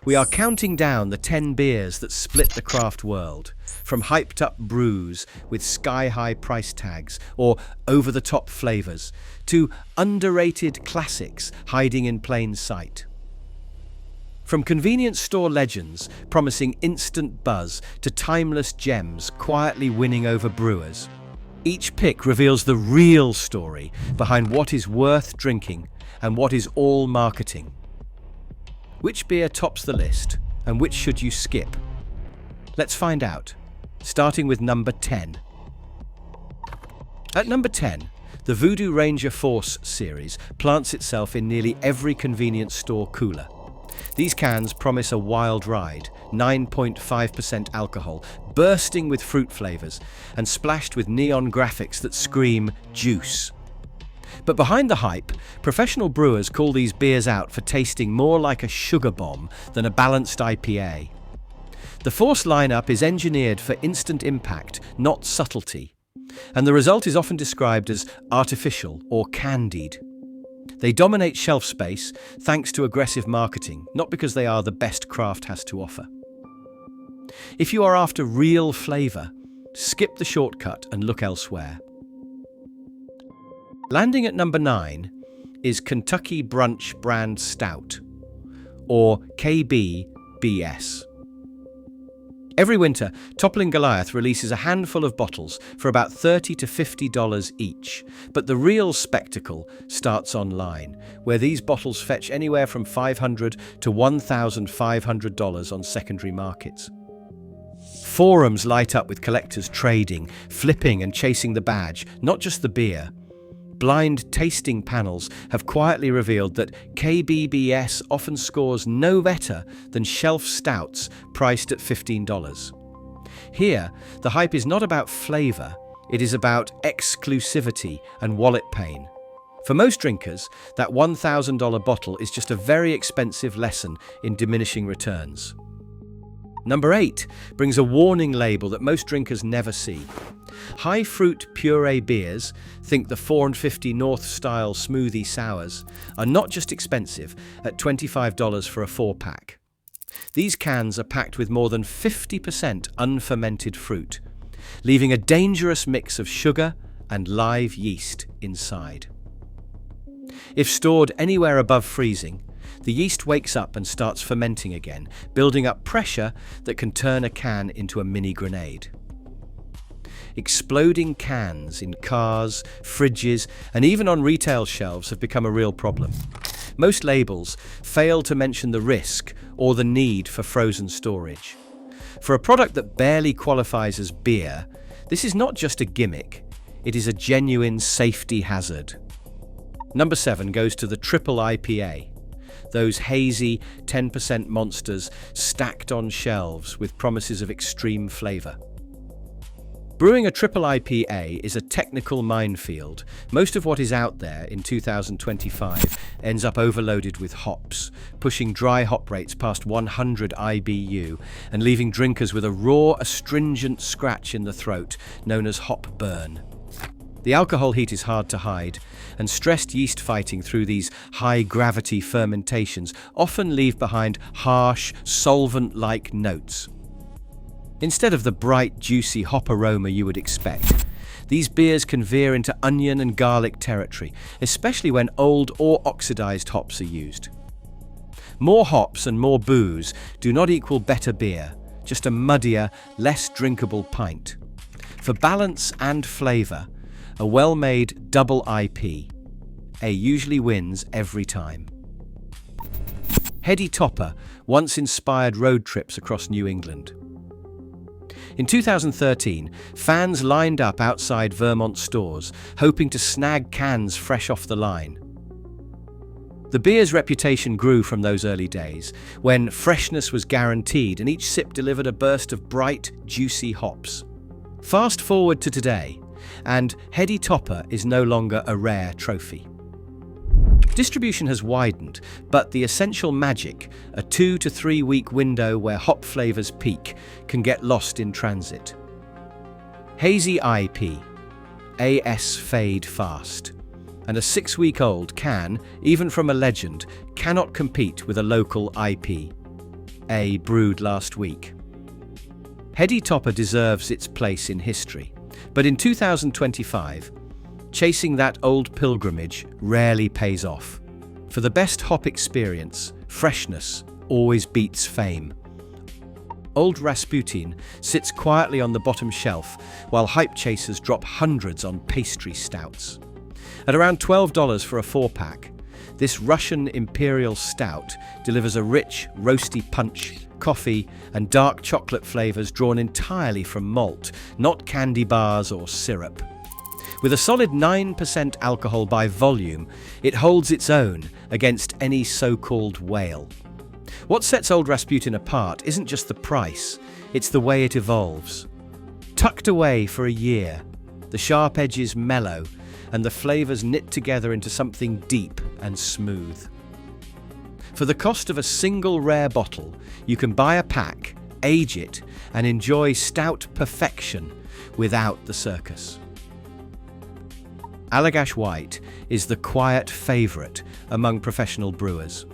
We are counting down the 10 beers that split the craft world, from hyped-up brews with sky-high price tags or over-the-top flavors, to underrated classics hiding in plain sight. From convenience store legends promising instant buzz to timeless gems quietly winning over brewers, each pick reveals the real story behind what is worth drinking and what is all marketing. Which beer tops the list, and which should you skip? Let's find out, starting with number 10. At number 10, the Voodoo Ranger Force series plants itself in nearly every convenience store cooler. These cans promise a wild ride, 9.5% alcohol, bursting with fruit flavors, and splashed with neon graphics that scream juice. But behind the hype, professional brewers call these beers out for tasting more like a sugar bomb than a balanced IPA. The Force lineup is engineered for instant impact, not subtlety, and the result is often described as artificial or candied. They dominate shelf space thanks to aggressive marketing, not because they are the best craft has to offer. If you are after real flavor, skip the shortcut and look elsewhere. Landing at number 9 is Kentucky Brunch Brand Stout, or KBBS. Every winter, Toppling Goliath releases a handful of bottles for about $30 to $50 each, but the real spectacle starts online, where these bottles fetch anywhere from $500 to $1,500 on secondary markets. Forums light up with collectors trading, flipping and chasing the badge, not just the beer. Blind tasting panels have quietly revealed that KBBS often scores no better than shelf stouts priced at $15. Here, the hype is not about flavor, it is about exclusivity and wallet pain. For most drinkers, that $1,000 bottle is just a very expensive lesson in diminishing returns. Number 8 brings a warning label that most drinkers never see. High-fruit puree beers, think the 450 North-style smoothie sours, are not just expensive at $25 for a 4-pack. These cans are packed with more than 50% unfermented fruit, leaving a dangerous mix of sugar and live yeast inside. If stored anywhere above freezing, the yeast wakes up and starts fermenting again, building up pressure that can turn a can into a mini grenade. Exploding cans in cars, fridges, and even on retail shelves have become a real problem. Most labels fail to mention the risk or the need for frozen storage. For a product that barely qualifies as beer, this is not just a gimmick, it is a genuine safety hazard. Number 7 goes to the Triple IPA. Those hazy 10% monsters stacked on shelves with promises of extreme flavor. Brewing a triple IPA is a technical minefield. Most of what is out there in 2025 ends up overloaded with hops, pushing dry hop rates past 100 IBU and leaving drinkers with a raw, astringent scratch in the throat known as hop burn. The alcohol heat is hard to hide, and stressed yeast fighting through these high-gravity fermentations often leave behind harsh, solvent-like notes. Instead of the bright, juicy hop aroma you would expect, these beers can veer into onion and garlic territory, especially when old or oxidized hops are used. More hops and more booze do not equal better beer, just a muddier, less drinkable pint. For balance and flavor, a well-made double IPA usually wins every time. Heady Topper once inspired road trips across New England. In 2013, fans lined up outside Vermont stores, hoping to snag cans fresh off the line. The beer's reputation grew from those early days, when freshness was guaranteed and each sip delivered a burst of bright, juicy hops. Fast forward to today, and Heady Topper is no longer a rare trophy. Distribution has widened, but the essential magic, a 2 to 3 week window where hop flavors peak, can get lost in transit. Hazy IPA, AS fade fast, and a 6-week-old can, even from a legend, cannot compete with a local IP. IPA brewed last week. Heady Topper deserves its place in history, but in 2025, chasing that old pilgrimage rarely pays off. For the best hop experience, freshness always beats fame. Old Rasputin sits quietly on the bottom shelf, while hype chasers drop hundreds on pastry stouts. At around $12 for a 4-pack, this Russian Imperial Stout delivers a rich, roasty punch, coffee, and dark chocolate flavors drawn entirely from malt, not candy bars or syrup. With a solid 9% alcohol by volume, it holds its own against any so-called whale. What sets Old Rasputin apart isn't just the price, it's the way it evolves. Tucked away for a year, the sharp edges mellow, and the flavors knit together into something deep and smooth. For the cost of a single rare bottle, you can buy a pack, age it, and enjoy stout perfection without the circus. Allagash White is the quiet favorite among professional brewers.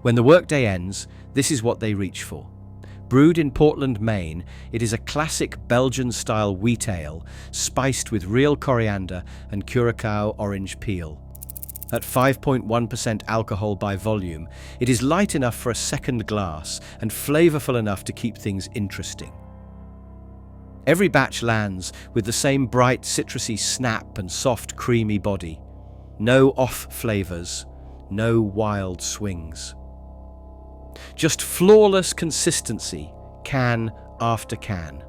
When the workday ends, this is what they reach for. Brewed in Portland, Maine, it is a classic Belgian-style wheat ale, spiced with real coriander and Curacao orange peel. At 5.1% alcohol by volume, it is light enough for a second glass and flavorful enough to keep things interesting. Every batch lands with the same bright citrusy snap and soft creamy body. No off flavors, no wild swings. Just flawless consistency, can after can.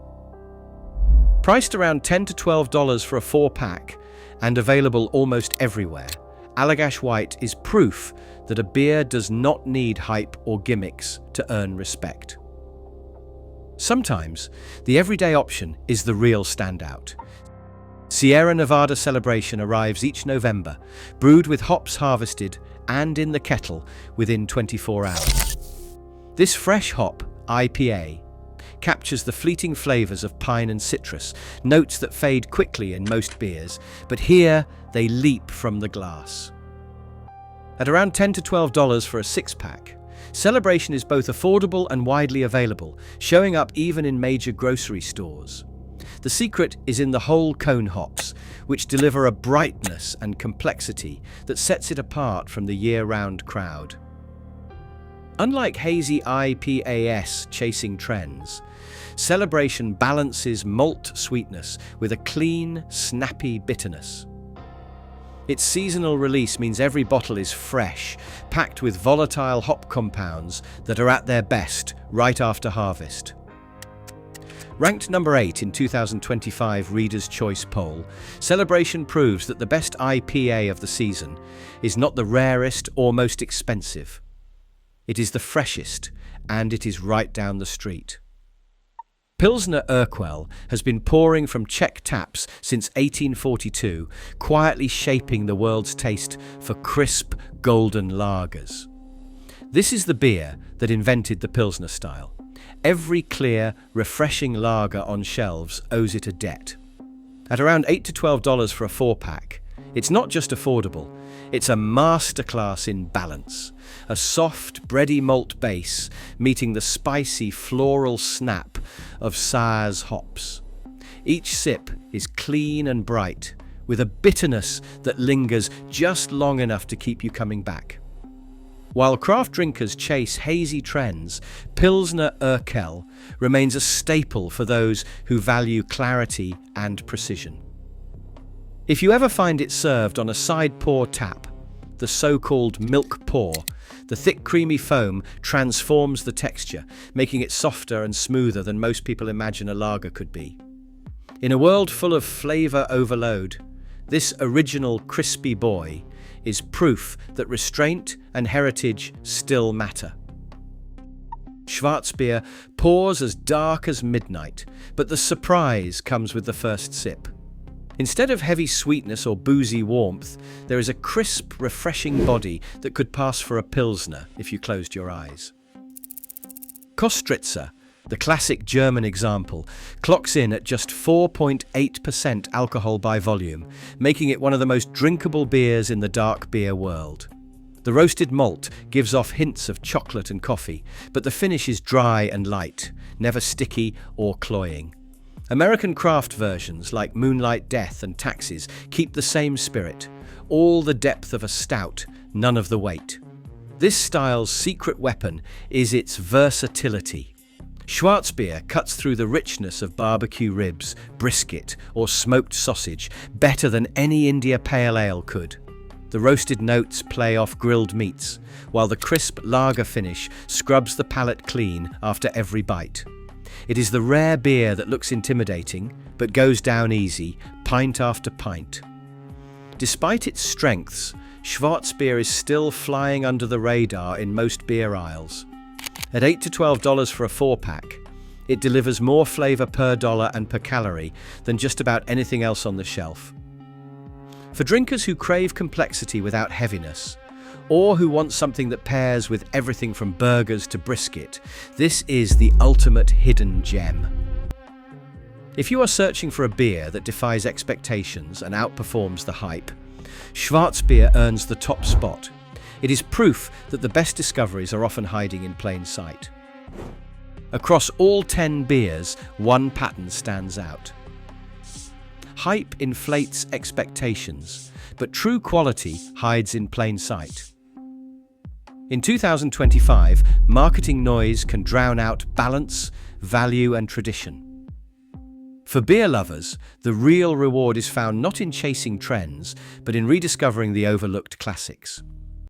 Priced around $10 to $12 for a 4-pack and available almost everywhere, Allagash White is proof that a beer does not need hype or gimmicks to earn respect. Sometimes, the everyday option is the real standout. Sierra Nevada Celebration arrives each November, brewed with hops harvested and in the kettle within 24 hours. This fresh hop, IPA, captures the fleeting flavors of pine and citrus, notes that fade quickly in most beers, but here they leap from the glass. At around $10 to $12 for a 6-pack, Celebration is both affordable and widely available, showing up even in major grocery stores. The secret is in the whole cone hops, which deliver a brightness and complexity that sets it apart from the year-round crowd. Unlike hazy IPAs chasing trends, Celebration balances malt sweetness with a clean, snappy bitterness. Its seasonal release means every bottle is fresh, packed with volatile hop compounds that are at their best right after harvest. Ranked number 8 in 2025 Reader's Choice poll, Celebration proves that the best IPA of the season is not the rarest or most expensive. It is the freshest, and it is right down the street. Pilsner Urquell has been pouring from Czech taps since 1842, quietly shaping the world's taste for crisp, golden lagers. This is the beer that invented the Pilsner style. Every clear, refreshing lager on shelves owes it a debt. At around $8 to $12 for a 4-pack, it's not just affordable, it's a masterclass in balance. A soft, bready malt base meeting the spicy, floral snap of Saaz hops. Each sip is clean and bright, with a bitterness that lingers just long enough to keep you coming back. While craft drinkers chase hazy trends, Pilsner Urquell remains a staple for those who value clarity and precision. If you ever find it served on a side pour tap, the so-called milk pour, the thick creamy foam transforms the texture, making it softer and smoother than most people imagine a lager could be. In a world full of flavor overload, this original crispy boy is proof that restraint and heritage still matter. Schwarzbier pours as dark as midnight, but the surprise comes with the first sip. Instead of heavy sweetness or boozy warmth, there is a crisp, refreshing body that could pass for a Pilsner if you closed your eyes. Kostritzer, the classic German example, clocks in at just 4.8% alcohol by volume, making it one of the most drinkable beers in the dark beer world. The roasted malt gives off hints of chocolate and coffee, but the finish is dry and light, never sticky or cloying. American craft versions like Moonlight Death and Taxis keep the same spirit, all the depth of a stout, none of the weight. This style's secret weapon is its versatility. Schwarzbier cuts through the richness of barbecue ribs, brisket, or smoked sausage better than any India Pale Ale could. The roasted notes play off grilled meats, while the crisp lager finish scrubs the palate clean after every bite. It is the rare beer that looks intimidating, but goes down easy, pint after pint. Despite its strengths, Schwarzbier is still flying under the radar in most beer aisles. At $8 to $12 for a 4-pack, it delivers more flavor per dollar and per calorie than just about anything else on the shelf. For drinkers who crave complexity without heaviness, or who want something that pairs with everything from burgers to brisket, this is the ultimate hidden gem. If you are searching for a beer that defies expectations and outperforms the hype, Schwarzbier earns the top spot. It is proof that the best discoveries are often hiding in plain sight. Across all 10 beers, one pattern stands out. Hype inflates expectations, but true quality hides in plain sight. In 2025, marketing noise can drown out balance, value, and tradition. For beer lovers, the real reward is found not in chasing trends, but in rediscovering the overlooked classics.